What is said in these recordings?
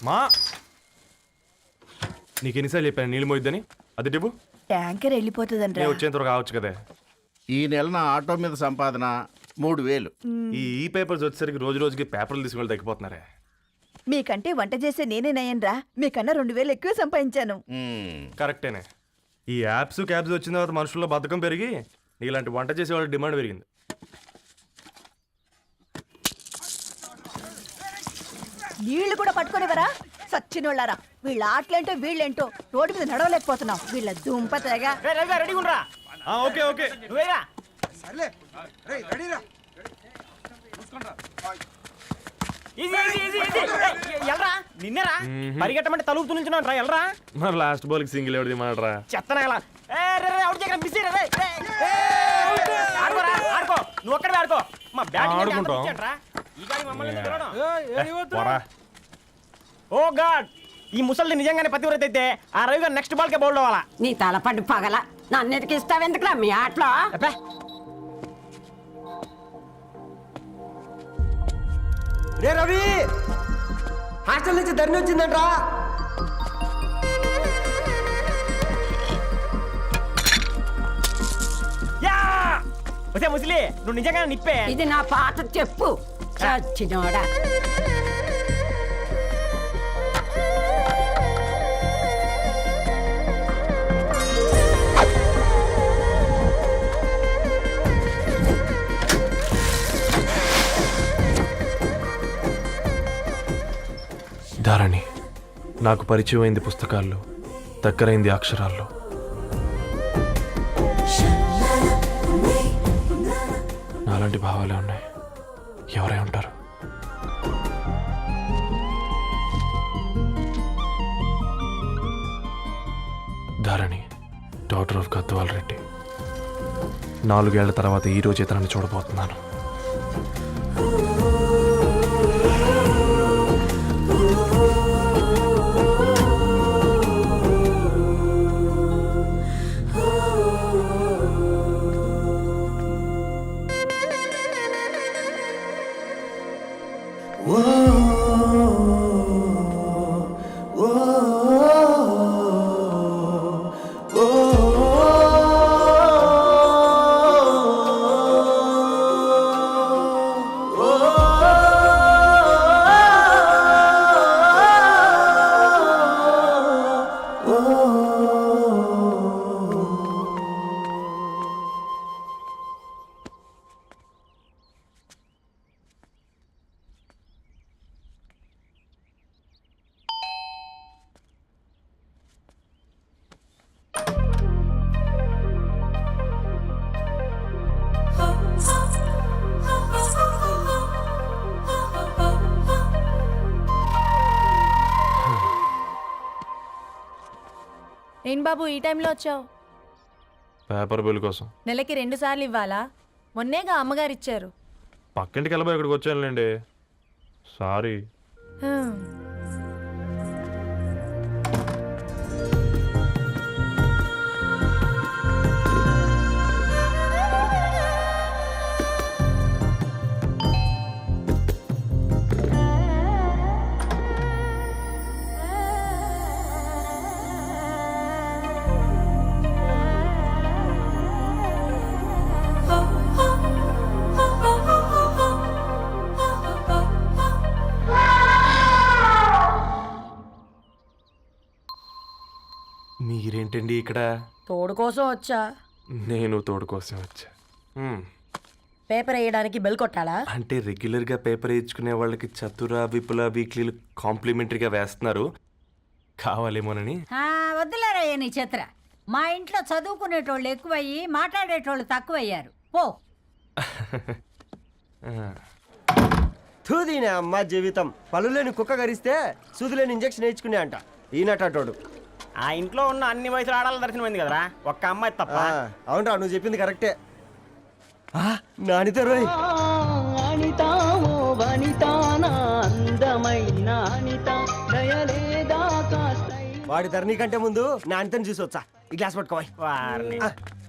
మా నీకెన్నిసార్లు చెప్పాను నీళ్ళు మోయిద్దని? అది డిబు ట్యాంకర్ వెళ్ళిపోతుందంటే వచ్చేంత కావచ్చు కదా. ఈ నెల నా ఆటో మీద సంపాదన 3000. ఈ పేపర్స్ వచ్చేసరికి రోజు రోజుకి పేపర్లు తీసుకుని తగ్గిపోతున్నారే. మీకంటే వంట చేసే నేనే నయ్యన్రా, మీకన్నా 2000 ఎక్కువ సంపాదించాను. కరెక్టేనే. ఈ యాప్స్ క్యాబ్స్ వచ్చిన తర్వాత మనుషుల్లో బద్ధకం పెరిగి ఇలాంటి వంట చేసే వాళ్ళ డిమాండ్ పెరిగింది. నీళ్లు కూడా పట్టుకునేవరా సచ్చినోళ్ళారా. వీళ్ళ ఆటలేంటో వీళ్ళేంటో రోడ్డు మీద నడవలేకపోతున్నాం. వీళ్ళ దుంప తెగ. ఓకే ఓకే నిన్నరా పరిగెట్టమంటే తలుపు నుంచున్నాను ఎల్రా. మరి లాస్ట్ బాల్ కి సింగిల్ ఎవరిది మాడరా? చెత్తనా ఆడుకో, నువ్వు ఒక్కడే ఆడుకో. మా బ్యాటింగ్ ఓ గాడ్, ఈ ముసలి నిజంగానే పతివ్రత అయితే ఆ రవి గారు నెక్స్ట్ బాల్ కే బౌల్డ్ అవ్వాలా. నీ తలపండు పగల నన్ను ఇస్తావెందుకురా మీ ఆటలో? రే రవి, హాస్టల్ నుంచి ధరణి వచ్చిందంట్రా. వచ్చే ముసలి, నువ్వు నిజంగా నిప్పే. ఇది నా పాత చెప్పు చచ్చినోడా. ధారణి నాకు పరిచయం అయింది పుస్తకాల్లో, దగ్గరైంది అక్షరాల్లో. నాలాంటి భావాలే ఉన్నాయి. ఎవరై ఉంటారు? Dharani doctor of Gadwal Reddy. 4 ఏళ్ల తర్వాత ఈ రోజు ఇతరాన్ని చూడబోతున్నాను. ఏం బాబు ఈ టైంలో వచ్చావు? పేపర్ బిల్ కోసం. నెలకి 2 సార్లు ఇవ్వాలా? మొన్నేగా అమ్మగారు ఇచ్చారు. పక్కింటికి వెళ్ళబోయి ఇక్కడికి వచ్చానులేండి, సారీ. మీరేంటండి ఇక్కడ? తోడు కోసం వచ్చా. నేను తోడు కోసం వచ్చా. పేపర్ వేయడానికి బెల్ కొట్టాలా? అంటే రెగ్యులర్గా పేపర్ వేయించుకునే వాళ్ళకి చతుర విపుల వీక్లీలు కాంప్లిమెంటరీగా వేస్తున్నారు, కావాలేమోనని. వద్దులేరయ్య నీ చిత్ర. మా ఇంట్లో చదువుకునేటోళ్ళు ఎక్కువయ్యి మాట్లాడేటోళ్ళు తక్కువయ్యారు. పో. తూదీనే అమ్మ జీవితం. పళ్ళులేని కుక్క గరిస్తే సూదులేని ఇంజక్షన్ వేయించుకునే అంట ఈనటోడు. ఆ ఇంట్లో ఉన్న అన్ని వయసులో ఆడాల దర్శనమైంది కదరా, ఒక్క అమ్మాయి తప్ప. అవునరా, నువ్వు చెప్పింది కరెక్టే. నానిత రోయ్ వాడి ధరణి కంటే ముందు నా అంతని చూసి వచ్చా ఈ గ్లాస్ పట్టుకోవాలి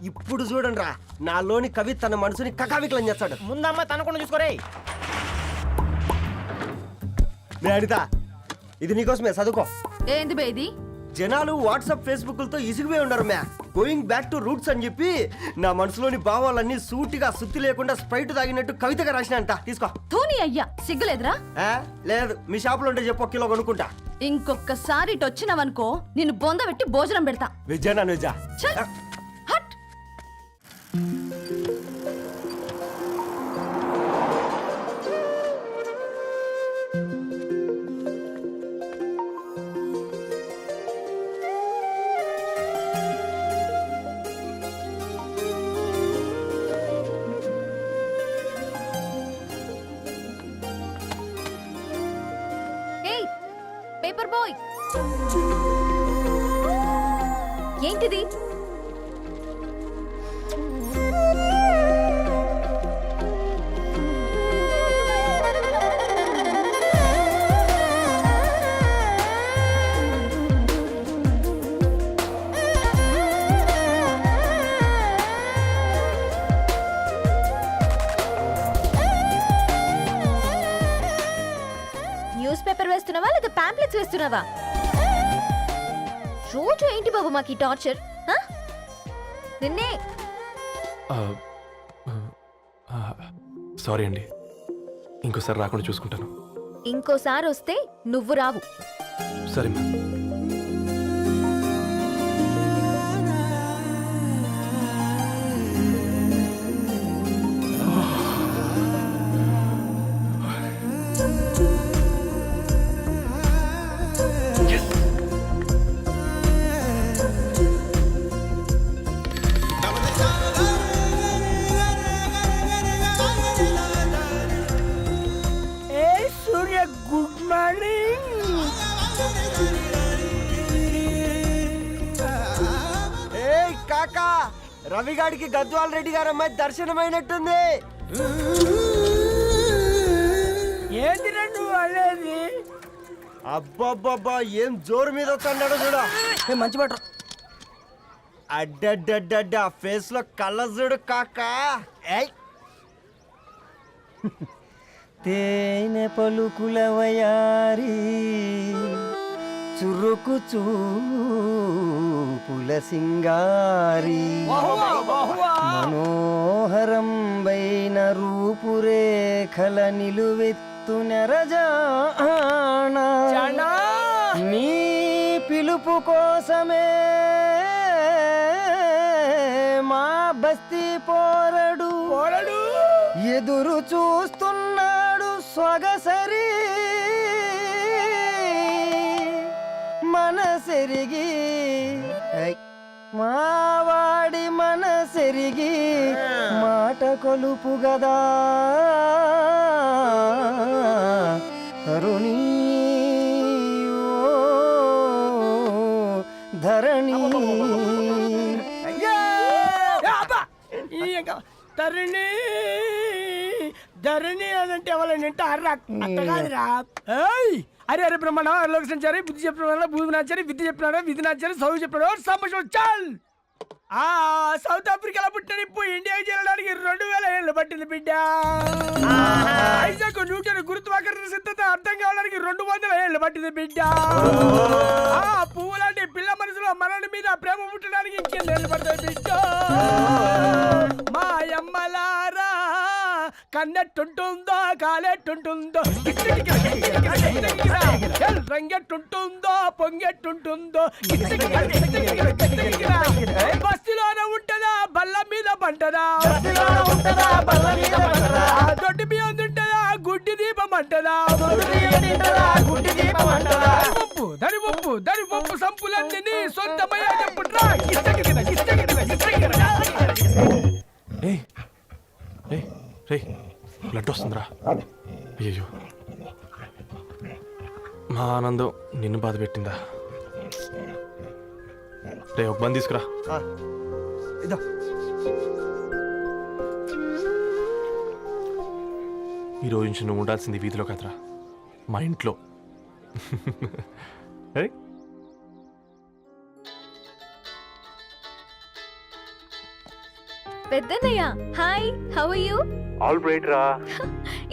ఇప్పుడు చూడండి రా నాలోని కవి తన మనసుని కకావికలం చేస్తాడు ముందమ్మ తనకుండా చూసుకోరే నే అనిత ఇది నీకోసమే చదువుకో ఏంది బే ఇది? జనాలు వాట్సాప్ ఫేస్బుక్లతో ఇసిగిపోయి ఉన్నారు మ్యా గోయింగ్ బ్యాక్ టు రూట్స్ అని చెప్పి నా మనసులోని భావాలన్నీ సూటిగా సుత్తి లేకుండా స్ప్రైట్ తాగినట్టు కవితగా రాసిన అంట తీసుకో ధోని అయ్యా సిగ్గులేదురా? లేదు మీ షాపులో ఉంటే చెప్పు 1 కిలో కొనుక్కుంటా ఇంకొకసారి ఇటు వచ్చినావనుకో నిన్ను బొంద పెట్టి భోజనం పెడతా. వెజ్జా నాన్ వెజ్జా ఛ! హట్! ఏయ్ పేపర్ బాయ్, ఏంటిది? న్యూస్ పేపర్ వేస్తున్నావా లేదా పాంప్లెట్స్ వేస్తున్నావా? రోజు ఏంటి బాబు మాకు ఈ టార్చర్? నిన్నే సారీ అండి, ఇంకోసారి రాకుండా చూసుకుంటాను. ఇంకోసారి వస్తే నువ్వు రావు. సరే మ్యామ్. Good morning. ఏ కాకా రవిగాడికి గద్వాల్ రెడ్డి గారు అమ్మాయి దర్శనమైనట్టుంది. ఏంటి నువ్వు అనేది? అబ్బబ్బబ్బా ఏం జోరు మీద వస్తున్నాడో చూడు. మంచి బట్ట అడ్డడ్డడ్డ ఫేస్ లో కళ్ళ చూడు కాకా. ఏయ్ తేనె పలుకుల వయారి చురుకు చూపుల సింగారి మనోహరం వైన రూపురేఖల నిలువెత్తు నెరజానా నీ పిలుపు కోసమే మా బస్తీ పోరడు ఎదురు చూస్తున్నాడు సొగసరి మనసెరిగి మావాడి మనసెరిగి మాట కొలుపు గదా తరుణీ ఓ ధరణి. తరుణి ధరణి అదంటే ఎవరైనా అర్రా అట్ట కాదురా. అరే అరే బ్రహ్మణ లోక సంచారి బుద్ధి చెప్పిన భూమి నాచారి విద్య చెప్పినాడు విధి నాచారి చదువు చెప్పినాడు సంభాషణ చాల్. సౌత్ ఆఫ్రికాలో పుట్టిన ఇప్పుడు ఇండియాకి చేరడానికి 2000 ఏళ్ళు పట్టింది బిడ్డ. ఐజాక్ న్యూటన్ గురుత్వాకర్షణ సిద్ధత అర్థం కావడానికి 200 ఏళ్ళు పట్టింది బిడ్డ. పువ్వు లాంటి పిల్ల మనసులో మరణి మీద ప్రేమ పుట్టడానికి ఇంకేళ్ళు పడతాయి బిడ్డ. మా అమ్మలారా కన్నెట్టుంటుందో కాలెట్టుంటుందో రంగెట్టుంటుందో పొంగెట్టుంటుందో బస్తిలోనే ఉంటదా బల్ల మీద పంటదా దొడ్డి బియ్యం ఉంటదా గుడ్డి దీపం అంటదా దరి పప్పు సంపులన్నీ సొంతమయ్యా చెప్పుట్రా. బ్లడ్ వస్తుందిరా. అయ్యో మా ఆనందం నిన్ను బాధ పెట్టిందా? రే ఒక బంద్ తీసుకురా. ఇదో ఈరోజు నుంచి నువ్వు ఉండాల్సింది వీధిలో కదరా, మా ఇంట్లో. పెద్దన్నయ్య hi how are you? All right రా.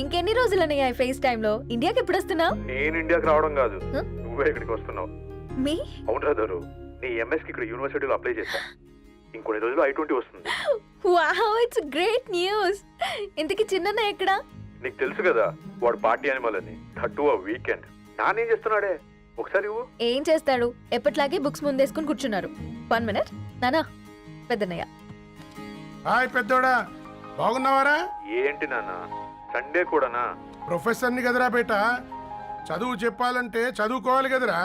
ఇంకెన్ని రోజులన్నయ్య ఫేస్ టైమ్ లో? ఇండియాకి ఎప్పుడు వస్తున్నావు? నేను ఇండియాకి రావడం కాదు, Huh? నువ్వే ఇక్కడికి వస్తున్నావు. మీ అవునరా దరు, నీ ఎంఎస్ కి ఇక్కడ యూనివర్సిటీలో అప్లై చేశా. ఇంకొన్ని రోజులు I-20 వస్తుంది. Wow it's great news. ఇంతకి చిన్నన్నయ్య ఎక్కడ? నీకు తెలుసు కదా వాడు పార్టీ అనిమల్ అని, థర్టూ ఆ వీకెండ్. నానేం చేస్తున్నాడే ఒకసారి ఇవ్వు. ఏం చేస్తాడు, ఎప్పటిలాగే బుక్స్ ముందేసుకుని కూర్చున్నారు. 1 minute నానా. పెద్దన్నయ్య హాయ్ పెద్దోడా, బాగున్నావారా? ఏంటి నాన్న సండే కూడానా? ప్రొఫెసర్ని కదరా బేట, చదువు చెప్పాలంటే చదువుకోవాలి కదరా.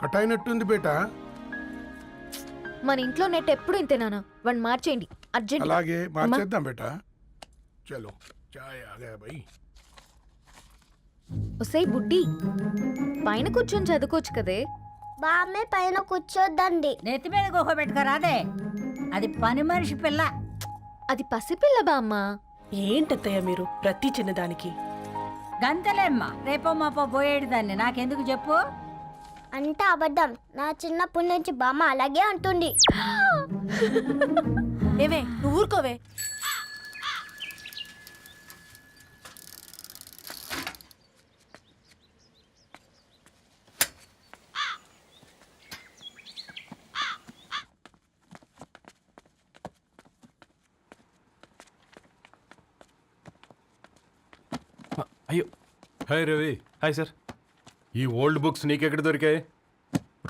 కట్ అయినట్టుంది బేట. మన ఇంట్లో నెట్ ఎప్పుడు ఇంతే నానా. వన్ మార్చేయండి అర్జెంట్. అలాగే మార్చేద్దాం బేట. చలో చాయ్ ఆగా భయ్. ఒసేయ్ బుడ్డి, పైన కూర్చొని చదువుకోవచ్చు కదే. బామ్మే పైన కూర్చోద్దండి. నెత్తి మీద గుహ పెట్టుకోరాదే, అది పని మనిషి పిల్ల. అది పసిపిల్ల బామ్మ. ఏంటత్తయ్య మీరు ప్రతి చిన్నదానికి? గంతలేమ్మా, రేపో మాపో పోయేడు దాన్ని నాకెందుకు చెప్పు. అంటే అబద్ధం. నా చిన్నప్పటి నుంచి బామ్మ అలాగే అంటుంది. ఏవే నువ్వు ఊరుకోవే. అయ్యో. హాయ్ రవి. Hi sir. ఈ ఓల్డ్ బుక్స్ నీకెక్కడ దొరికాయి?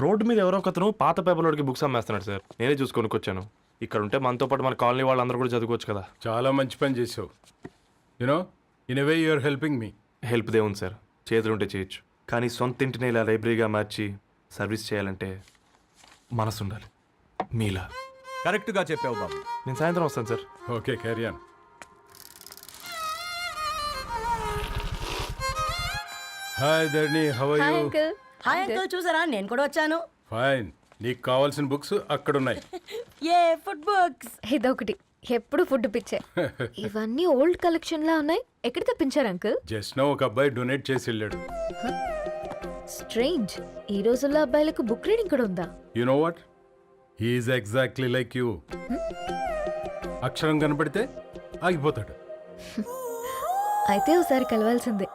రోడ్డు మీద ఎవరో ఒకతను పాత పేపర్లోకి బుక్స్ అమ్మేస్తున్నాడు సార్. నేనే చూసుకొని వచ్చాను. ఇక్కడ ఉంటే మనతో పాటు మన కాలనీ వాళ్ళందరూ కూడా చదువుకోవచ్చు కదా. చాలా మంచి పని చేసావు. You know in a way you're helping me. Help దేవుంది సార్, చేతులు ఉంటే చేయొచ్చు. కానీ సొంత ఇంటిని ఇలా లైబ్రరీగా మార్చి సర్వీస్ చేయాలంటే మనసు ఉండాలి. మీలా. కరెక్ట్గా చెప్పావు బాబు. నేను సాయంత్రం వస్తాను sir. Okay carry on. Hi Dharani, how are hi you? Uncle. Hi uncle, చూసారా నేను కూడా వచ్చాను. ఫైన్. నీకు కావాల్సిన బుక్స్ అక్కడ ఉన్నాయి. ఏ ఫుడ్ బుక్స్? ఇదొకటి, ఎప్పుడు ఫుడ్ పిచ్చే. ఇవన్నీ ఓల్డ్ కలెక్షన్ లా ఉన్నాయి. ఎక్కడ తెప్పించారు అంకుల్? జస్ట్ నో ఒక అబ్బాయి డొనేట్ చేసి వెళ్ళాడు. స్ట్రేంజ్, ఈ రోజుల్లో అబ్బాయిలకు బుక్ రీడింగ్ కూడా ఉందా? You know what, he is exactly like you. అక్షరం కనపడితే ఆగిపోతాడు. అయితే ఒకసారి కలవాల్సిందే.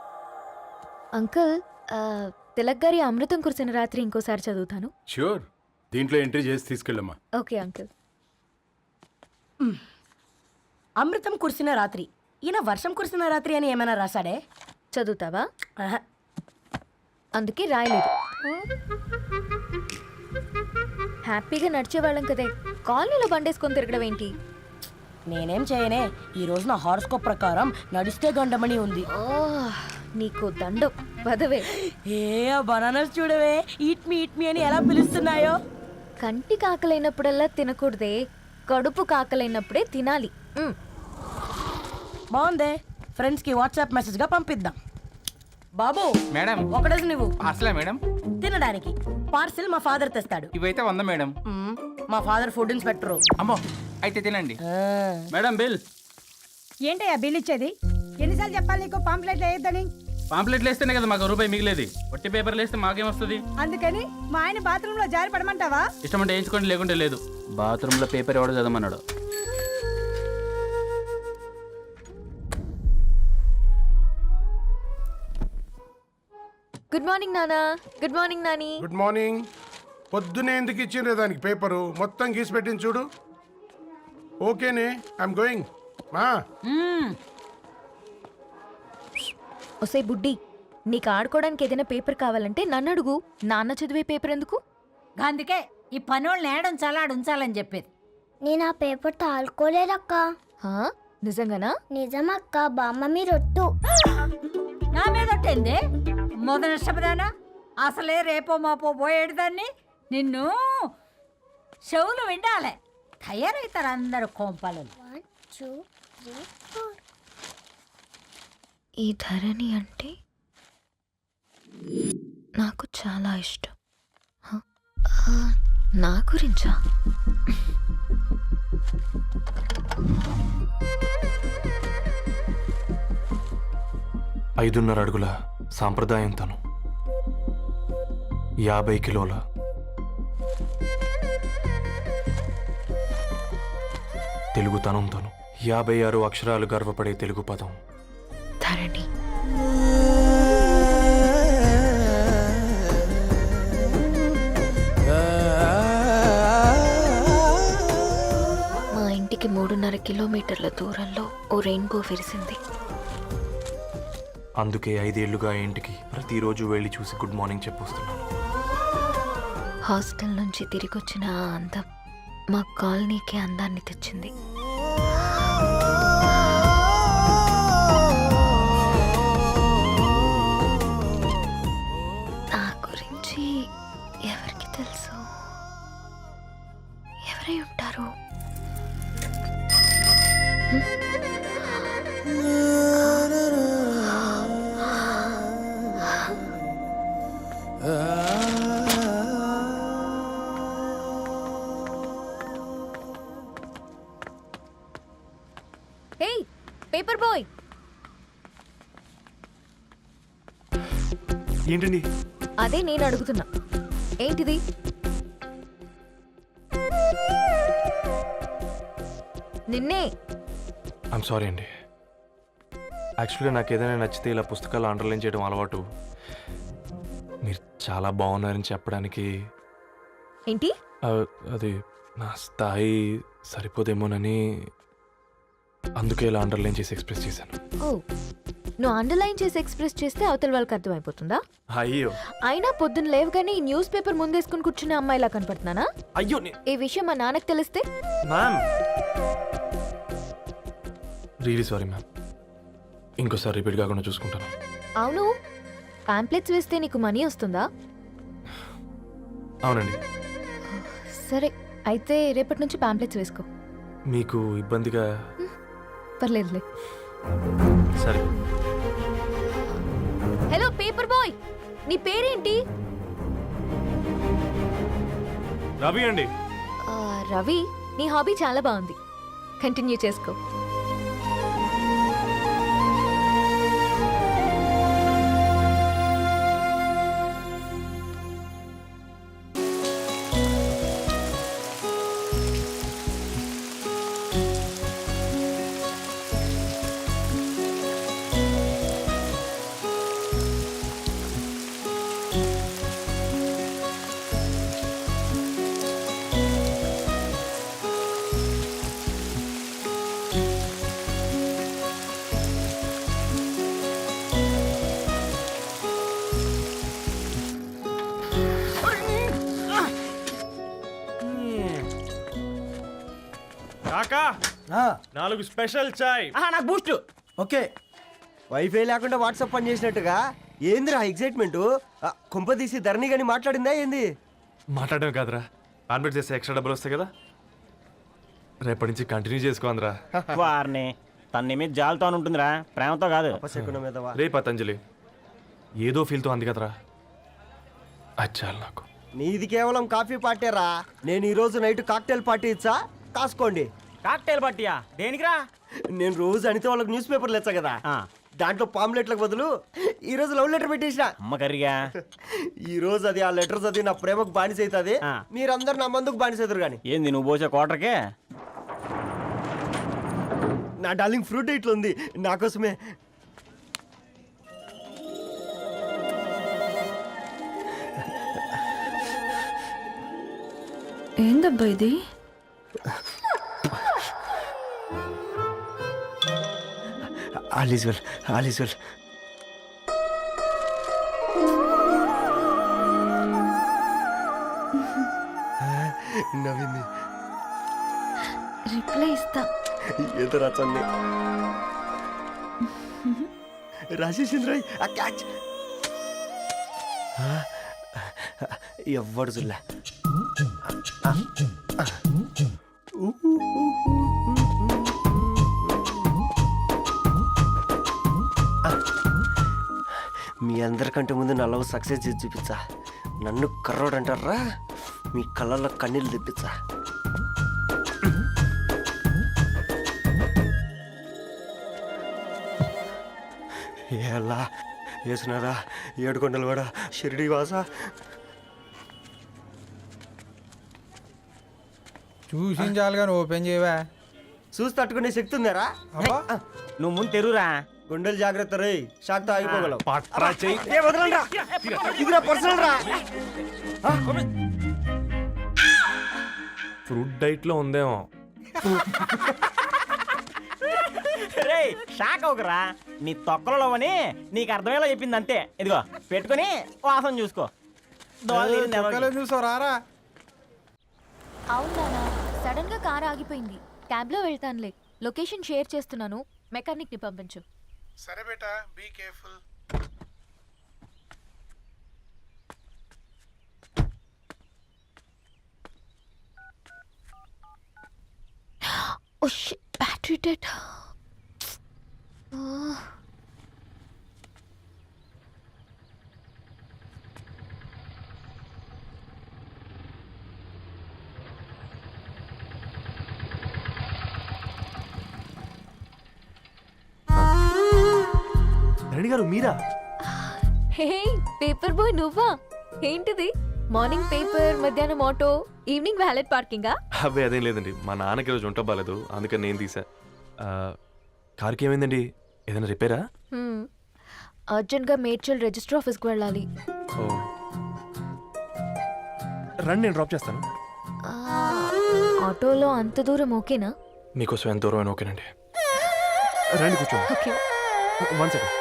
అంకుల్, తిలక్ గారి అమృతం కురిసిన రాత్రి ఇంకోసారి చదువుతాను. ష్యూర్, దీంట్లో ఎంట్రీ చేసి తీసుకెళ్ళమ్మా. Okay uncle. అమృతం కురిసిన రాత్రి. ఈయన వర్షం కురిసిన రాత్రి అని ఏమైనా రాశాడే? చదువుతావా? ఆహా. అందుకే రాయలేదు. హ్యాపీగా నడిచేవాళ్ళం కదే, కాలనీలో బండేసుకొని తిరగడం ఏంటి? నేనేం చేయనే, ఈ రోజు నా హారోస్కోప్ ప్రకారం నడిస్తే గండమణి ఉంది. ఓ, నీకు దండం పదవే. ఏ బనానాస్ చూడవే, ఈట్ మీ అని ఎలా పిలుస్తున్నాయో. కంటి కాకలైనప్పుడల్లా తినకూడదే, కడుపు కాకలైనప్పుడే తినాలి. బాగుందే, ఫ్రెండ్స్ కి వాట్సాప్ మెసేజ్ గా పంపిద్దాం. బాబు మేడం, ఒకటేసి నువ్వు అసలే మేడం తినడానికి పార్సిల్ మా ఫాదర్ తెస్తాడు. ఇవైతే 100 మేడం. మా ఫాదర్ ఫుడ్ ఇన్స్పెక్టర్. అమ్మో, అయితే తినండి. Madam bill. ఏంటయ్యా బిల్ ఇచ్చేది? ఎన్నిసార్లు చెప్పాలి నీకు పాంప్లెట్లు వేయొద్దని? పాంప్లెట్లు వేస్తేనే కదా మాకు రూపాయి మిగిలేది. ఒట్టి పేపర్లు వేస్తే మాకేమొస్తుంది? అందుకని మా ఆయన బాత్రూమ్ లో జారి పడమంటావా? ఇష్టమంటే వేయించుకోండి, లేకుంటే లేదు. బాత్రూంలో పేపర్ ఎవడో చదవమన్నాడు. గుడ్ మార్నింగ్ నానా. Good morning Nani. Good morning. పొద్దునే ఎందుకు ఇచ్చిండ్రే దానికి పేపరు? మొత్తం గీసి పెట్టింది చూడు. ఓకేనే, ఐఎమ్ గోయింగ్. మా ఒసే బుడ్డి, నీకు ఆడుకోవడానికి ఏదైనా పేపర్ కావాలంటే నన్ను అడుగు. నాన్న చదివే పేపర్ ఎందుకు? అందుకే ఈ పనోళ్ళని ఏడం ఉంచాలని చెప్పేది. నేను ఆ పేపర్ తాలుకోలేదక్క. హా? నిజంగానా? నిజమక్క, బామ్మ మీరొట్టు. నా మీద ఒట్టేంది? మొదటి నష్టపదానా? అసలే రేపో మాపో పోయేడు దాన్ని. నిన్ను చెవులు విండాలే, తయారవుతారు అందరు కోంపాలు. 1 2 3 4. ఈ ధరణి అంటే నాకు చాలా ఇష్టం. హ? నా గురించా? 5.5 అడుగుల సాంప్రదాయం తను, 50 కిలోల తెలుగుతనంతోను 56 అక్షరాలు గర్వపడే తెలుగు పదం ధరణి. మా ఇంటికి 3.5 కిలోమీటర్ల దూరంలో ఓ రెయిన్బో విరిసింది. అందుకే 5 ఏళ్లుగా ఇంటికి ప్రతిరోజు వెళ్ళి చూసి గుడ్ మార్నింగ్ చెప్పొస్తున్నాను. హాస్టల్ నుంచి తిరిగొచ్చిన ఆ అందం మా కాలనీకి అందాన్ని తెచ్చింది. నా గురించి ఎవరికి తెలుసు? ఎవరై ఉంటారు? హే పేపర్ బాయ్, ఏంటండి? అదే నేను అడుగుతున్నా, ఏంటిది? నిన్నే. ఐమ్ సారీ అండి. యాక్చువల్గా నాకు ఏదైనా నచ్చితే ఇలా పుస్తకాలు అండర్లైన్ చేయడం అలవాటు. మీరు చాలా బాగున్నారని చెప్పడానికి ఏంటి? అది నా స్థాయి సరిపోదేమోనని అందుకే ఇలా అండర్లైన్ చేసి ఎక్స్ప్రెస్ చేశాను. ఓ, నువ్వు అండర్లైన్ చేసి ఎక్స్ప్రెస్ చేస్తే అవతల వాళ్ళకి అర్థమైపోతుందా? అయ్యో అయినా పొద్దున్న లేవగానే ఈ న్యూస్ పేపర్ ముందేసుకుని కూర్చునే అమ్మాయిలా కనపడుతున్నానా? అయ్యో ఈ విషయం మా నాన్నకు తెలిస్తే? Ma'am, really sorry ma'am. ఇంకోసారి రిపీట్ కాకుండా చూసుకుంటాను. అవును, పాంప్లెట్స్ వేస్తే నీకు మనీ వస్తుందా? అవునండి. సరే, అయితే రేపటి నుంచి పాంప్లెట్స్ వేసుకో. మీకు ఇబ్బందిగా? పర్లేదులే. సరే. హలో పేపర్ బాయ్, నీ పేరేంటి? రవి అండి. రవి, నీ హాబీ చాలా బాగుంది, కంటిన్యూ చేసుకో. కాకా, 4 స్పెషల్ చాయ్. నాకు బూస్ట్. ఓకే, వైఫై లేకుండా వాట్సాప్ పని చేసినట్టుగా ఏందిరా ఎగ్జైట్మెంట్? కుంప తీసి ధరణి గాని మాట్లాడిందా ఏంది? మాట్లాడడం కాదురా, కాన్వర్ట్ చేస్తే ఎక్స్ట్రా డబ్బులు వస్తాయి కదా, రేపటి నుంచి కంటిన్యూ చేసుకోందిరా. వారిని తన మీద జాలతో ఉంటుందిరా, ప్రేమతో కాదు. రే పతంజలి, ఏదో ఫీల్తో అంది కదరా, అచ్చాలి నాకు. నీది కేవలం కాఫీ పార్టీరా. నేను ఈ రోజు నైట్ కాక్టైల్ పార్టీ ఇచ్చా, కాసుకోండి. కాక్టైల్ పార్టీయా? దేనికిరా? నేను రోజు అనితే వాళ్ళకి న్యూస్ పేపర్లు ఇచ్చా కదా, దాంట్లో పాంప్లెట్లకు బదులు ఈ రోజు లవ్ లెటర్ పెట్టేసిన. అమ్మకరిగా ఈ రోజు అది ఆ లెటర్ చదివి నా ప్రేమకు బానిస అవుతుంది. మీరందరు నా మందుకు బానిస అవుతారు. కానీ ఏంది నువ్వు పోసే కోటర్కే? నా డార్లింగ్ ఫ్రూట్ ఇట్లా ఉంది నా కోసమే. ఏందబ్బా ఇది? All is well, all is well. నవ్వింది. రిప్లై ఇస్తా. ఏదో రచండి రాజేసింద్ర క్యాచ్. ఎవ్వడు జుల్లా. మీ అందరికంటే ముందు నా లవ్ సక్సెస్ చేసి చూపించా. నన్ను కర్రోడు అంటారా, మీ కళ్ళల్లో కన్నీళ్ళు తెప్పించా. ఎలా వేసినారా ఏడుకొండలు కూడా షిరిడి వాస. చూసించాలి కానీ ఓపెన్ చేయవా? చూసి తట్టుకునే శక్తి ఉందారా నువ్వు ముందు తెరురా. గుండెలు జాగ్రత్త రే షాక్ తో ఆగిపోగలవు పట్రా చెయ్యి. ఏ వదలండి రా. ఇది నా పర్సనల్ రా. ఫ్రూట్ డైట్ లో ఉందేమో. రే షాక్ అవకరా, నీ తొక్కలలో అని నీకు అర్థమయ్యేలా చెప్పింది అంతే. ఇదిగో పెట్టుకొని వాసన చూసుకో. చూసావు రారా. అవునా, సడన్ గా కార్ ఆగిపోయింది. క్యాబ్ లో వెళ్తానులే. లొకేషన్ షేర్ చేస్తున్నాను, మెకానిక్ ని పంపించు. సరే బేటా, be careful. Oh shit, battery dead. Reddy గారు మీరా? హే పేపర్ బాయ్, నువ్వా? ఏంటిది? మార్నింగ్ పేపర్, మధ్యాహ్నం ఆటో, ఈవినింగ్ వ్యాలెట్ పార్కింగా? అబ్బే అదేం లేదండి, మా నాన్నకి రోజు ఉంట బాగాలేదు, అందుకని నేను తీసా. కార్కి ఏమైందండి? ఏదైనా రిపేరా? అర్జెంట్ గా మేడ్చల్ రిజిస్టర్ ఆఫీస్కి వెళ్ళాలి. ఓ రండి, నేను డ్రాప్ చేస్తాను. ఆటోలో అంత దూరం ఓకేనా? మీకోసం ఎంత దూరం అయినా ఓకేనండి. రండి కూర్చోండి. ఓకే. 1 సెకండ్.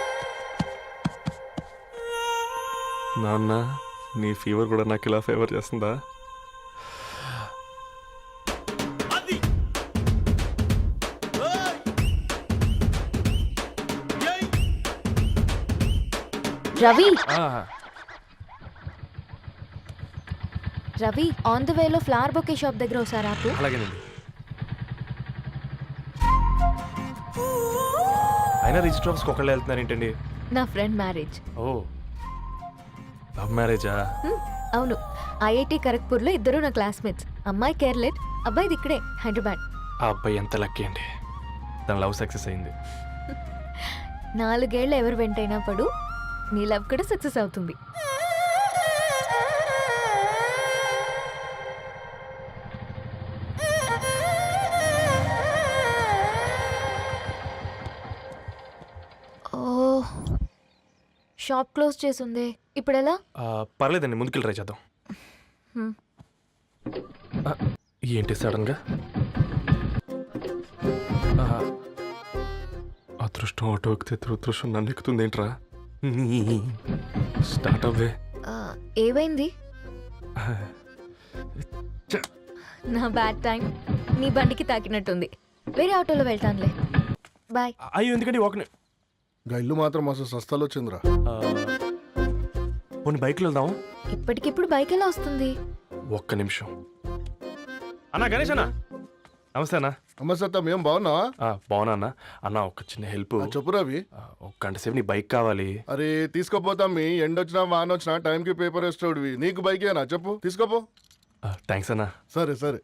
నాన్న, నీ ఫీవర్ కూడా నాకు ఇలా ఫేవర్ చేస్తుందా? రవి, రవి, ఆన్ ద వేలో ఫ్లవర్ బొకే షాప్ దగ్గర ఒకసారి ఆపు. అలాగేనండి. అయినా రిజిస్టర్ ఆఫీస్కి ఒకళ్ళు వెళ్తున్నారు ఏంటండి? నా ఫ్రెండ్ మ్యారేజ్. ఓ, లవ్ మ్యారేజా? అవును, ఐఐటి ఖరగ్పూర్లో ఇద్దరు నా క్లాస్మేట్స్. అమ్మాయి కేర్లెట్, అబ్బాయిది ఇక్కడే హైదరాబాద్. ఆ అబ్బాయి ఎంత లక్కీ అండి, తన లవ్ సక్సెస్ అయింది. 4 ఏళ్ళు ఎవరు వెంటైనా పడు, నీ లవ్ కూడా సక్సెస్ అవుతుంది. ఓ, షాప్ క్లోజ్ చేసుందే, ఇప్పుడు ఎలా? పర్లేదండి, ముందుకెళ్ళి ట్రై చేద్దాం. ఏంటి సడన్గా? అదృష్టం ఆటో ఎక్కితే దురదృష్టం నన్ను ఎక్కుతుంది ఏంట్రా? స్టార్ట్ అవ్వే. ఏమైంది? నా బ్యాడ్ టైం నీ బండికి తాకినట్టుంది. వేరే ఆటోలో వెళ్తానులే, బాయ్. అయ్యో ఎందుకండి ఒక ఇల్లు మాత్రం అసలు సస్తాలో వచ్చిందిరా. కొన్ని బైక్లో వెళ్దాం. ఇప్పటికిప్పుడు బైక్ ఎలా వస్తుంది? ఒక్క నిమిషం. అన్నా గణేష్ అన్న, నమస్తే అన్న. అమ్మసత్తం, ఏం బాగున్నావా? బాగున్నా అన్న. అన్న ఒక చిన్న హెల్ప్. చెప్పు రవి. ఒక గంట సేపు నీ బైక్ కావాలి. అరే తీసుకోపోతాం, మీ ఎండొచ్చినా వాన వచ్చినా టైంకి పేపర్ వేస్తాడువి. నీకు బైకేనా? చెప్పు, తీసుకోపో. థ్యాంక్స్ అన్న. సరే సరే.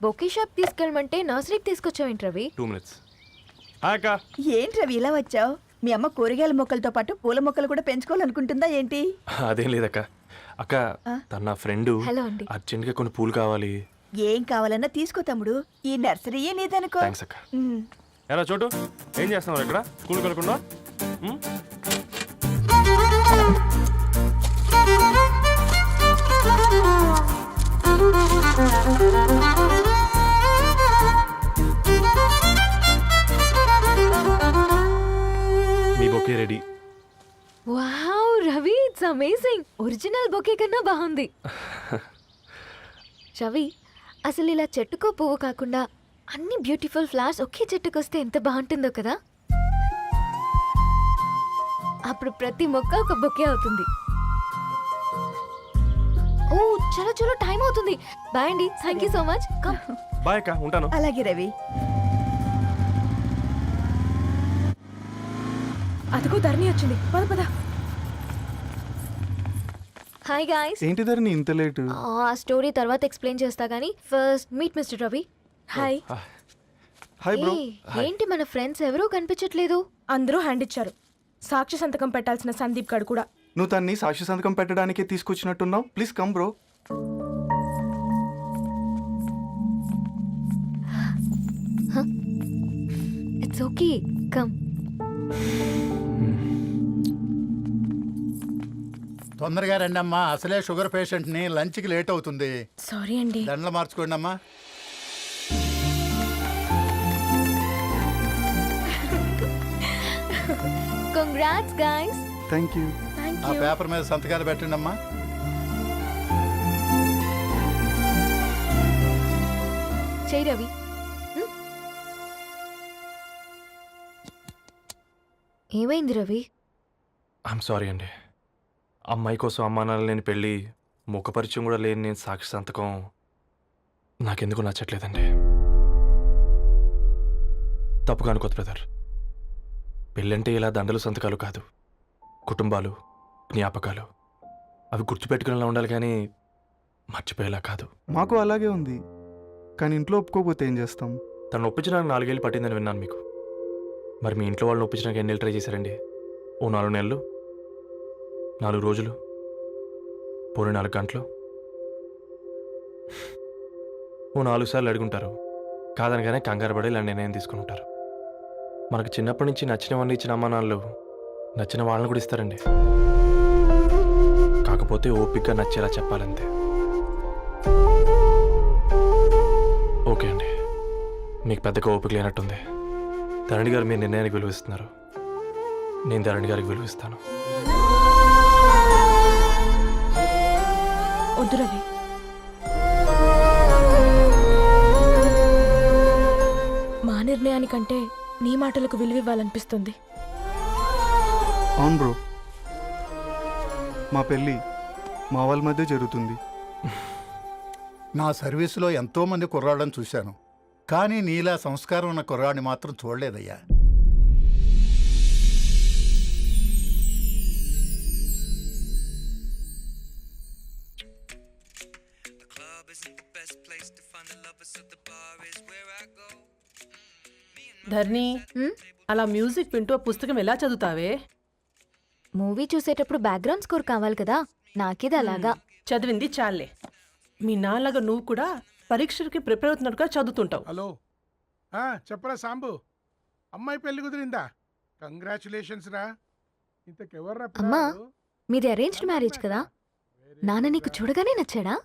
బొకే షాప్ తీసుకెళ్ళమంటే నర్సరీకి తీసుకొచ్చావేంటి రవి? 2 minutes. అక్క, ఏంటి రవి ఇలా వచ్చావు? మీ అమ్మ కూరగాయల మొక్కలతో పాటు పూల మొక్కలు కూడా పెంచుకోవాలనుకుంటుందా ఏంటి? అదేం లేదక్క. అక్క, తన నా ఫ్రెండ్ హలో అండి. అర్జెంట్గా కొన్ని పూలు కావాలి. ఏం కావాలన్నా తీసుకో తమ్ముడు, ఈ నర్సరీయే నీదనుకో. థ్యాంక్స్ అక్క. ఎలా చోటు, ఏం చేస్తున్నావు ఇక్కడ? స్కూల్కి వెళ్ళకుండా? Bouquet ready. Wow Ravi, it's amazing. Original bouquet కన్నా బాగుంది. రవి, అసలు ఇలా చెట్టుకో పువ్వు కాకుండా అన్ని బ్యూటిఫుల్ ఫ్లవర్స్ ఒకే చెట్టుకు వస్తే ఎంత బాగుంటుందో కదా. అప్పుడు ప్రతి మొక్క ఒక బొకే అవుతుంది. ఓ చలో చలో, టైం అవుతుంది. బాయ్ అండి, thank you so much. Come. Bye అక్క, ఉంటాను. అలాగే రవి. అదిగో ధరణి వచ్చింది, పద పద. Hi guys. ఏంటి ధరణి ఇంత లేటు? ఆ స్టోరీ తర్వాత ఎక్స్ప్లెయిన్ చేస్తా గానీ first meet mister Ravi. Hi. Hi bro. ఏంటి మన ఫ్రెండ్స్ ఎవరూ కనిపించట్లేదు? అందరూ హ్యాండ్ ఇచ్చారు. సాక్షి సంతకం పెట్టాల్సిన సందీప్ గడు కూడా. నువ్వు తన్ని సాక్షి సంతకం పెట్టడానికి తీసుకొచ్చినట్టున్నావు. Please come bro. It's okay, come. తొందరగా రండి అమ్మా, అసలే షుగర్ పేషెంట్ని, లంచ్కి లేట్ అవుతుంది. సారీ అండి. దండలు మార్చుకోండి అమ్మా. Congrats guys. Thank you. ఆ పేపర్ మీద సంతకాలు పెట్టండి అమ్మా. చెయ్ రవి. ఏమైంది రవి? ఐఎమ్ సారీ అండి. అమ్మాయి కోసం అమ్మానాలు లేని పెళ్ళి, ముఖపరిచయం కూడా లేని నేను సాక్షి సంతకం నాకెందుకు నచ్చట్లేదండి. తప్పుగా అనుకోదు బ్రదర్. పెళ్ళంటే ఇలా దండలు సంతకాలు కాదు, కుటుంబాలు, జ్ఞాపకాలు. అవి గుర్తుపెట్టుకునేలా ఉండాలి కానీ మర్చిపోయేలా కాదు. మాకు అలాగే ఉంది, కానీ ఇంట్లో ఒప్పుకోకపోతే ఏం చేస్తాం? తను ఒప్పించడానికి 4 ఏళ్ళు పట్టిందని విన్నాను మీకు. మరి మీ ఇంట్లో వాళ్ళని ఒప్పించడానికి ఎన్ని ఏళ్ళు ట్రై చేశారండి? ఓ 4 నెలలు, 4 రోజులు, పోనీ 4 గంటలు, ఓ 4 సార్లు అడుగుంటారు. కాదనగానే కంగారు పడి ఇలా నిర్ణయం తీసుకుని ఉంటారు. మనకు చిన్నప్పటి నుంచి నచ్చినవన్నీ ఇచ్చిన అమ్మా నాన్నలు నచ్చిన వాళ్ళని కూడా ఇస్తారండి. కాకపోతే ఓపికగా నచ్చేలా చెప్పాలంతే. ఓకే అండి, మీకు పెద్దగా ఓపిక లేనట్టుంది. ధరణి గారు మీ నిర్ణయానికి విలువిస్తున్నారు, నేను ధరణి గారికి విలువిస్తాను. వద్దు రవి. మా నిర్ణయానికంటే నీ మాటలకు విలువివ్వాలనిపిస్తుంది. అవును బ్రో, మా పెళ్ళి మా వాళ్ళ మధ్య జరుగుతుంది. నా సర్వీసులో ఎంతోమంది కుర్రాళ్ళని చూశాను, కానీ నీలా సంస్కారం ఉన్న కుర్రాడిని మాత్రం చూడలేదయ్యా. ధర్ని, అలా మ్యూజిక్ వింటూ పుస్తకం ఎలా చదువుతావే? మూవీ చూసేటప్పుడు బ్యాక్గ్రౌండ్ స్కోర్ కావాలి కదా, నాకేది అలాగా. చదివింది చాలే. మీ నాన్నగా నువ్వు కూడా పరీక్షలకి ప్రిపేర్ అవుతున్నట్టుగా చదువుతుంటావు. హలో, చెప్పరా సాంబు, అమ్మాయి పెళ్లి కుదిరిందా? కంగ్రాచులేషన్స్ రా. ఇంతకెవర్రా? అమ్మా, మీది అరేంజ్డ్ మ్యారేజ్ కదా, నాన్న నీకు చూడగానే నచ్చాడా?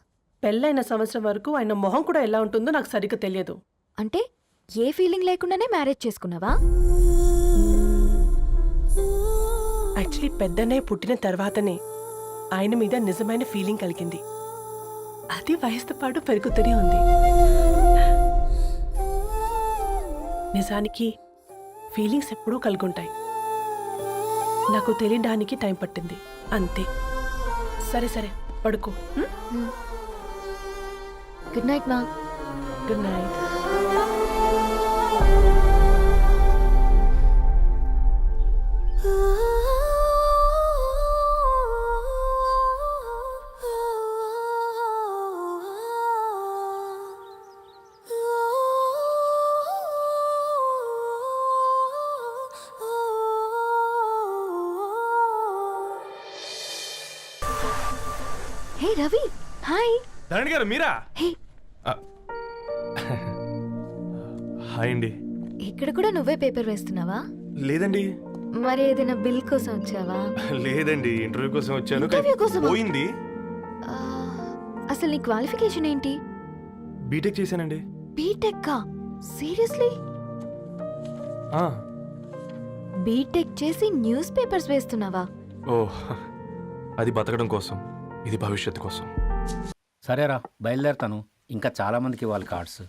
పెళ్ళైన సంవత్సరం వరకు ఆయన మొహం కూడా ఎలా ఉంటుందో నాకు సరిగ్గా తెలియదు. అంటే ఏ ఫీలింగ్ లేకుండానే మ్యారేజ్ చేసుకున్నావా? యాక్చువల్లీ పెద్దన్నయ్య పుట్టిన తర్వాతనే ఆయన మీద నిజమైన ఫీలింగ్ కలిగింది. అది వయసుతో పాటు పెరుగుతూనే ఉంది. నిజానికి ఫీలింగ్స్ ఎప్పుడూ కలుగుంటాయి. నాకు తెలియడానికి టైం పట్టింది అంతే. సరే సరే, పడుకో. గుడ్ నైట్ మా. Good night. Hey Ravi, hi. Dharani గారు మీరా? హే, హాయ్ అండి. ఇక్కడ కూడా నువ్వే పేపర్ వేస్తున్నావా? లేదండి. మరి ఏదైనా బిల్ కోసం వచ్చావా? లేదండి, ఇంటర్వ్యూ కోసం వచ్చాను. ఇంటర్వ్యూ కోసమా? పోయింది. అసలు నీ క్వాలిఫికేషన్ ఏంటి? బీటెక్ చేశానండి. బీటెక్? సీరియస్లీ? బీటెక్ చేసి న్యూస్ పేపర్స్ వేస్తున్నావా? ఓ, అది బతకడం కోసం, ఇది భవిష్యత్తు కోసం. సరేరా బయలుదేరుతాను. ఇంకా చాలా మందికి ఇవ్వాలి కార్డ్స్.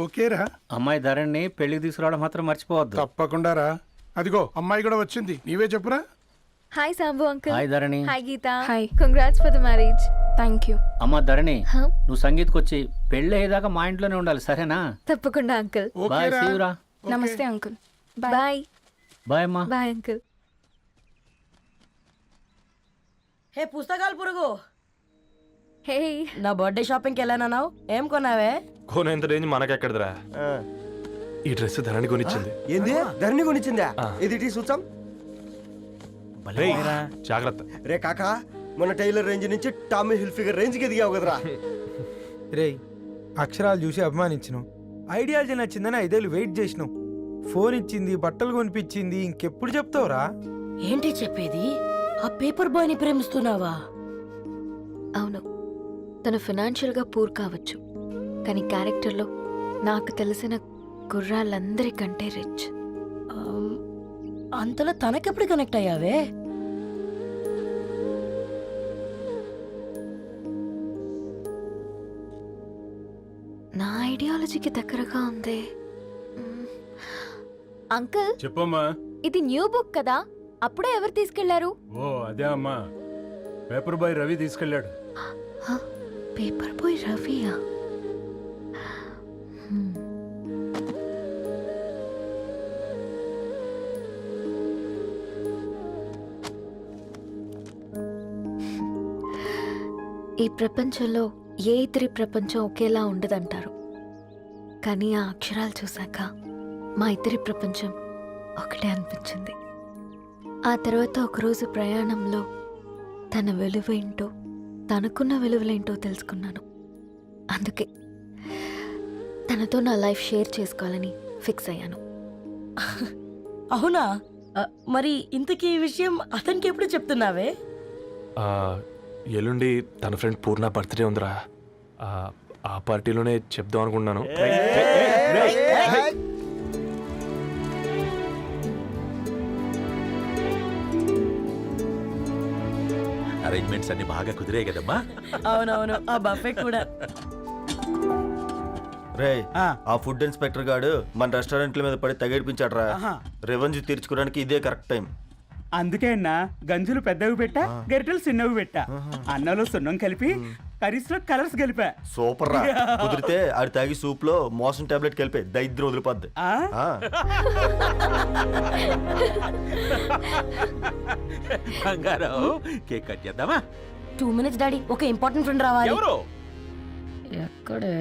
ఓకేరా, అమ్మాయి ధరణి పెళ్లికి తీసుకురావడం మాత్రం మర్చిపోవద్దు. తప్పకుండా రా. అదిగో అమ్మాయి కూడా వచ్చింది, నీవే చెప్పురా. Hi Sambu uncle. Hi Dharani. Hi Geetha. Hi. Congrats for the marriage. Thank you. అమ్మ ధరణి, హ? నువ్వు సంగీత్కి వచ్చి పెళ్ళి అయ్యేదాకా మా ఇంట్లోనే ఉండాలి, సరేనా? తప్పకుండా అంకుల్. బాయ్, ఓకేరా. see you రా. నమస్తే అంకుల్. బాయ్. బాయ్ అమ్మా. Bye uncle. హే పుస్తకాలు పురుగు, హే, నా బర్త్డే షాపింగ్కి వెళ్ళానన్నావు, ఏం కొన్నావే? కోనేంత రేంజ్ మనకెక్కడదిరా. ఈ డ్రెస్ ధరణి కొనిచ్చింది. ఏంది ధరణి కొనిచ్చిందా? ఆ. ఇది టీ చూసాం. రేయ్, జాగ్రత్త. రే కాకా, మన టైలర్ రేంజ్ నుంచి టామీ హిల్ఫిగర్ రేంజ్కి ఎదిగావు కదరా. రేయ్, అక్షరాలు చూసి అభిమానించను, ఐడియాలజీ నచ్చిందని 5 ఏళ్ళు వెయిట్ చేసినావు. ఫోన్ ఇచ్చింది, బట్టలు కొనిపించింది, ఇంకెప్పుడు చెప్తావురా? ఏంటి చెప్పేది? ఆ పేపర్ బాయ్ ని ప్రేమిస్తున్నావా? అవును, తను ఫినాన్షియల్గా పూర్ కావచ్చు, కానీ క్యారెక్టర్లో నాకు తెలిసిన కుర్రాళ్ళందరికంటే రిచ్. అంతలో తనకెప్పుడు కనెక్ట్ అయ్యావే? నా ఐడియాలజీకి దగ్గరగా ఉంది. అంకుల్, చెప్పమ్మా. ఇది న్యూ బుక్ కదా, అప్పుడే ఎవరు తీసుకెళ్లారు? ఓ అదే అమ్మా, పేపర్ బాయ్ రవి తీసుకెళ్ళాడు. పేపర్ బాయ్ రవియా? ఈ ప్రపంచంలో ఏ ఇద్దరి ప్రపంచం ఒకేలా ఉండదంటారు, కానీ ఆ అక్షరాలు చూశాక మా ఇద్దరి ప్రపంచం ఒకటే అనిపించింది. ఆ తర్వాత ఒకరోజు ప్రయాణంలో తన విలువేంటో, తనకున్న విలువలేంటో తెలుసుకున్నాను. అందుకే తనతో నా లైఫ్ షేర్ చేసుకోవాలని ఫిక్స్ అయ్యాను. అవునా? మరి ఇంతకీ ఈ విషయం అతనికి ఎప్పుడు చెప్తున్నావే? ఎల్లుండి తన ఫ్రెండ్ పూర్ణ బర్త్డే ఉందిరా. ఆ పార్టీలోనే చెప్దాం అనుకున్నాను. అరేంజ్మెంట్స్ అన్ని బాగా కుదిరే కదమ్మా. అవునవును, ఆ బఫే కూడా. రే, ఆ ఫుడ్ ఇన్స్పెక్టర్ గాడు మన రెస్టారెంట్ల మీద పడి తగేడిపించాడు రా. రెవెన్యూ తీర్చుకోవడానికి ఇదే కరెక్ట్ టైం. అందుకే అన్న గంజులు పెద్దవి పెట్టా, గరిటెలు చిన్నవి పెట్టా, అన్నంలో సున్నం కలిపి కర్రీస్ లో కలర్స్ కలిపా. సూపర్ రా. కుదిరితే ఆడి తాగి సూప్ లో మోషన్ టాబ్లెట్ కలిపే దరిద్రం వదిలిపోద్ది. బంగారం, కేక్ కట్ చేద్దామా? 2 minutes డాడీ, ఒక ఇంపార్టెంట్ ఫ్రెండ్ రావాలి. ఎవరు? ఎక్కడే?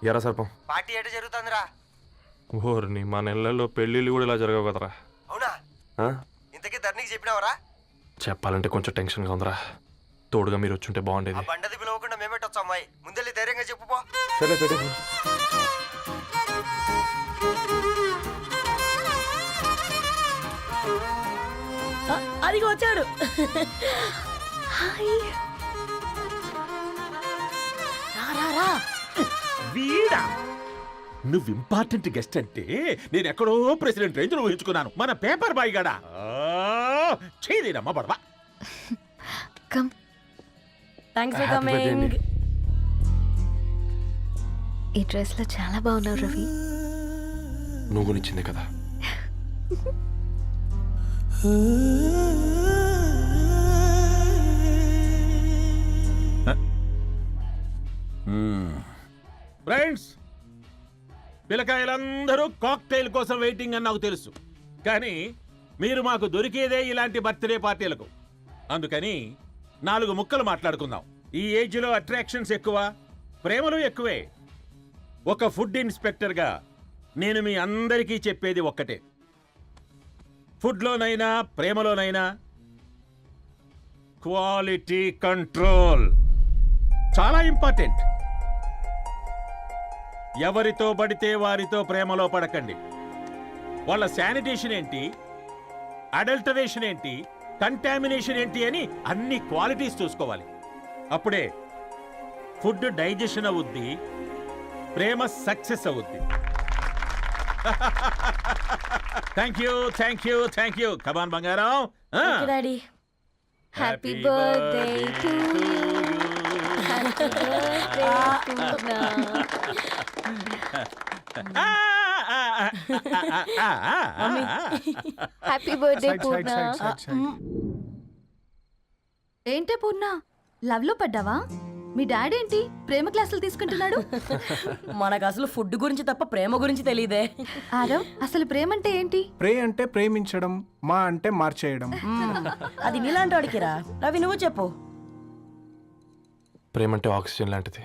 ఎరా సర్పం, పార్టీ ఎట జరుగుతుందిరా? ఓర్ని మా నెలల్లో పెళ్ళిళ్ళు కూడా ఇలా జరగవు కదరా. అవునా? ఆ? ఇంతకీ ధరణికి చెప్పినావరా? చెప్పాలంటే కొంచెం టెన్షన్గా ఉందిరా. తోడుగా మీరు వచ్చుంటే బాగుండేది. బండది పిలవకుండా మేమేటొచ్చు అమ్మాయి, ముందెళ్ళి ధైర్యంగా చెప్పుపో. సరే పెట్టే. అదిగో వచ్చాడు. హాయ్. రా. వీడా? నువ్వు ఇంపార్టెంట్ గెస్ట్ అంటే నేను ఎక్కడో ప్రెసిడెంట్ రేంజ్ ఊహించుకున్నాను. మన పేపర్ బాయ్ గడా చేయలేనమ్మా బడవా. Come. Thanks for Happy birthday coming. అండి. ఈ డ్రెస్ లో చాలా బాగున్నావు రవి. నువ్వు కొనిచ్చిందే కదా. ఫ్రెండ్స్, పిల్లకాయలందరూ కాక్టైల్ కోసం వెయిటింగ్ అని నాకు తెలుసు, కానీ మీరు మాకు దొరికేదే ఇలాంటి బర్త్డే పార్టీలకు. అందుకని 4 ముక్కలు మాట్లాడుకుందాం. ఈ ఏజ్లో అట్రాక్షన్స్ ఎక్కువ, ప్రేమలు ఎక్కువే. ఒక ఫుడ్ ఇన్స్పెక్టర్గా నేను మీ అందరికీ చెప్పేది ఒక్కటే, ఫుడ్లోనైనా ప్రేమలోనైనా క్వాలిటీ కంట్రోల్ చాలా ఇంపార్టెంట్. ఎవరితో పడితే వారితో ప్రేమలో పడకండి. వాళ్ళ శానిటేషన్ ఏంటి, అడల్టరేషన్ ఏంటి, కంటామినేషన్ ఏంటి అని అన్ని క్వాలిటీస్ చూసుకోవాలి. అప్పుడే ఫుడ్ డైజెషన్ అవుద్ది, ప్రేమ సక్సెస్ అవుద్ది. Thank you, thank you, thank you. Come on బంగారం. Daddy happy birthday to happy birthday Purna. ఏంటే పూర్ణ, లవ్ లో పడ్డావా? మీ డాడీ ఏంటి ప్రేమ క్లాసులు తీసుకుంటున్నాడు? మనకు అసలు ఫుడ్ గురించి తప్ప ప్రేమ గురించి తెలియదే. ఆరవ్, అసలు ప్రేమ అంటే ఏంటి? ప్రే అంటే ప్రేమించడం, మా అంటే మార్చేయడం. అది నీలాంటి వాడికిరా. రవి నువ్వు చెప్పు. ప్రేమ అంటే ఆక్సిజన్ లాంటిది.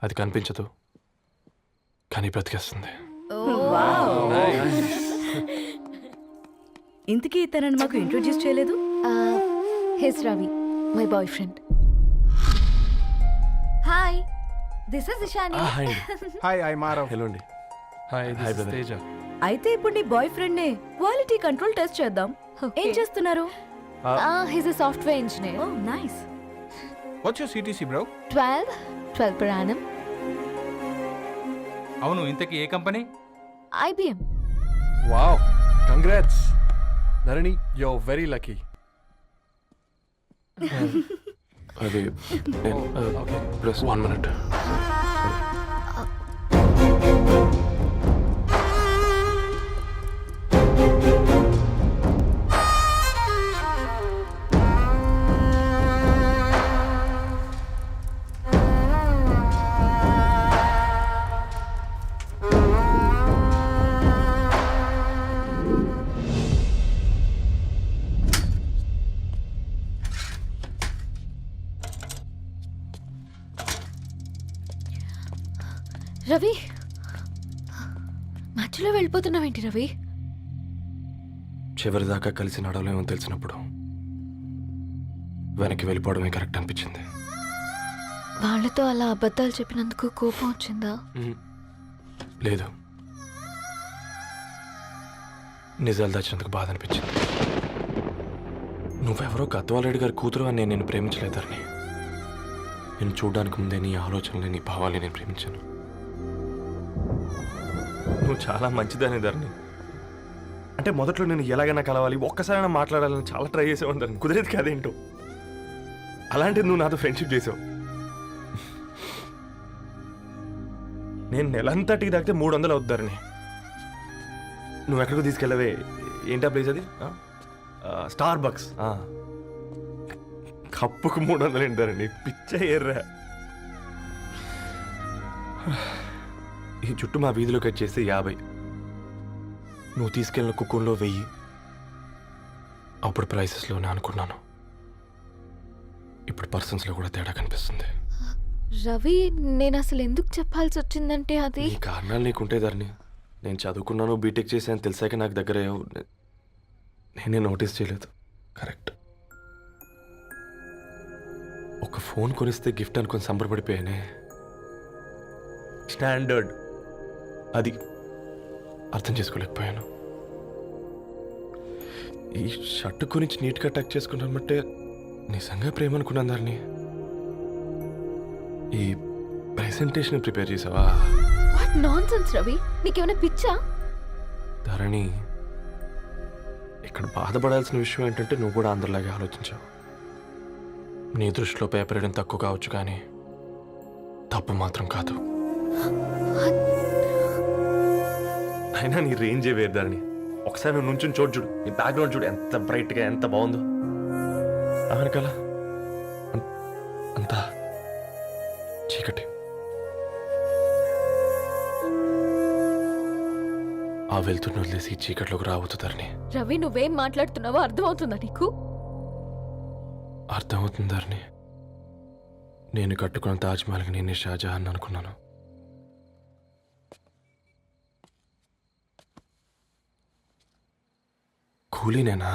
అది కనిపించదు కానీ బ్రతికేస్తుంది. ఇంతకీ తనని మాకు ఇంట్రొడ్యూస్ చేయలేదు. He's Ravi, my boyfriend. Hi, this is Ishani. Hi, I Maarav. Hello అండి. Hi brother. తేజ. అయితే ఇప్పుడు నీ బాయ్ ఫ్రెండ్ నే క్వాలిటీ కంట్రోల్ టెస్ట్ చేద్దాం. ఏం చేస్తున్నారు? He's a software engineer. Oh nice. What's your CTC bro? 12 per annum. అవును, ఇంతకీ ఏ company? IBM. Wow, congrats Dharani, you are very lucky. అది ప్లస్ 1 minute. రవి, మధ్యలో వెళ్ళిపోతున్నావేంటి రవి? చివరిదాకా కలిసి నడవలేమో తెలిసినప్పుడు వెనక్కి వెళ్ళిపోవడమే కరెక్ట్ అనిపించింది. వాళ్ళతో అలా అబద్ధాలు చెప్పినందుకు కోపం వచ్చిందా? లేదు, నిజాలు దాచినందుకు బాధ అనిపించింది. నువ్వెవరో గద్వాలరెడ్డి గారి కూతురు అని నేను ప్రేమించలేదని. నేను చూడడానికి ముందే నీ ఆలోచనలు, నీ భావాలు నేను ప్రేమించాను. నువ్వు చాలా మంచిదని ధరణి. అంటే మొదట్లో నేను ఎలాగైనా కలవాలి, ఒక్కసారైనా మాట్లాడాలని చాలా ట్రై చేసేవాడిని ధరణి. కుదిరేది కాదేంటో. అలాంటిది నువ్వు నాతో ఫ్రెండ్షిప్ చేసావు. నేను నెలంతటికి తాకితే 300 అవుతుంది ధరణి. నువ్వు ఎక్కడికి తీసుకెళ్ళవే? ఏంటా ప్లేస్ అది? Star bucks. కప్పుకు 300 ఏంటి ధరణి? పిచ్చ ఎర్రా. ఈ చుట్టూ మా వీధిలో కట్ చేస్తే 50. నువ్వు తీసుకెళ్ళిన కుక్కర్లో 1000. అప్పుడు ప్రైసెస్లోనే అనుకున్నాను. ఇప్పుడు పర్సన్స్లో కూడా తేడా కనిపిస్తుంది. రవి, నేను అసలు ఎందుకు చెప్పాల్సి వచ్చిందంటే అది ఈ కారణాలు నీకుంటే ధరణి. నేను చదువుకున్నాను, బీటెక్ చేశాను తెలిసాక నాకు దగ్గర నేనే నోటీస్ చేయలేదు. కరెక్ట్. ఒక ఫోన్ కొనిస్తే గిఫ్ట్ అనుకొని సంబరపడిపోయానే. స్టాండర్డ్ అది అర్థం చేసుకోలేకపోయాను. ఈ షర్టు గురించి నీట్గా టక్ చేసుకున్నామంటే నిజంగా ప్రేమ అనుకున్నాను దాన్ని. ఈ ప్రెజెంటేషన్ ప్రిపేర్ చేసావా? వాట్ నాన్సెన్స్ రవి, నీకేమైనా పిచ్చా? ధరణి, ఇక్కడ బాధపడాల్సిన విషయం ఏంటంటే నువ్వు కూడా అందరిలాగే ఆలోచించావు. నీ దృష్టిలో పేపర్ వేయడం తక్కువ కావచ్చు కానీ తప్పు మాత్రం కాదు. అయినా నీ రేంజే వేరు ధరణి. ఒకసారి నువ్వు నుంచుని చోటు చూడు, నీ బ్యాక్గ్రౌండ్ చూడు ఎంత బ్రైట్గా, ఎంత బాగుందో. వెనకాల అంతా చీకటి. ఆ వెళ్తున్న వదిలేసి ఈ చీకట్లోకి రాబోతుందని. రవి, నువ్వేం మాట్లాడుతున్నావో అర్థమవుతుందా నీకు? అర్థమవుతుందని. నేను కట్టుకున్న తాజ్మహల్కి నేనే షాజహాన్ అనుకున్నాను. కూలీనేనా?